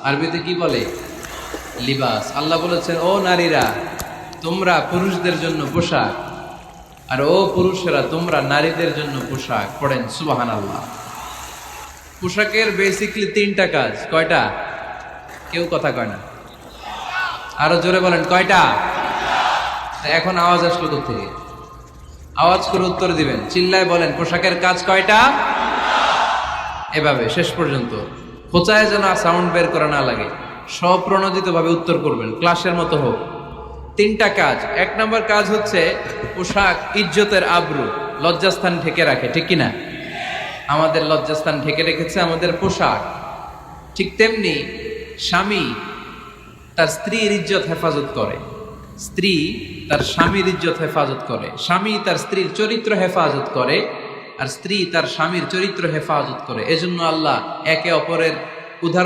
আরবিতে কি বলে? লিবাস। আল্লাহ বলেছেন, ও নারীরা তোমরা পুরুষদের জন্য পোশাক, আর ও পুরুষেরা তোমরা নারীদের জন্য পোশাক। পড়েন সুবহানাল্লাহ। পোশাকের বেসিকলি তিনটা কাজ। কয়টা? কেউ কথা কয় না, আরো জোরে বলেন কয়টা? এখন আওয়াজ আসলো থেকে? আওয়াজ করে উত্তর দিবেন, চিল্লায় বলেন পোশাকের কাজ কয়টা? এভাবে শেষ পর্যন্ত খোঁচায় যেন সাউন্ড বের করা না লাগে, স্বপ্রণোদিত ভাবে উত্তর করবেন, ক্লাসের মতো হোক। তিনটা কাজ। এক নম্বর কাজ হচ্ছে পোশাক ইজ্জতের আবরু, লজ্জাস্থান ঢেকে রাখে, ঠিক কিনা? আমাদের লজ্জাস্থান ঢেকে রেখেছে আমাদের পোশাক। ঠিক তেমনি স্বামী তার স্ত্রীর ইজ্জত হেফাজত করে, স্ত্রী তার স্বামীর ইজ্জত হেফাজত করে, স্বামী তার স্ত্রীর চরিত্র হেফাজত করে, আর স্ত্রী তার স্বামীর চরিত্র হেফাজত করে। এজন্য আল্লাহ একে অপরের উদাহরণ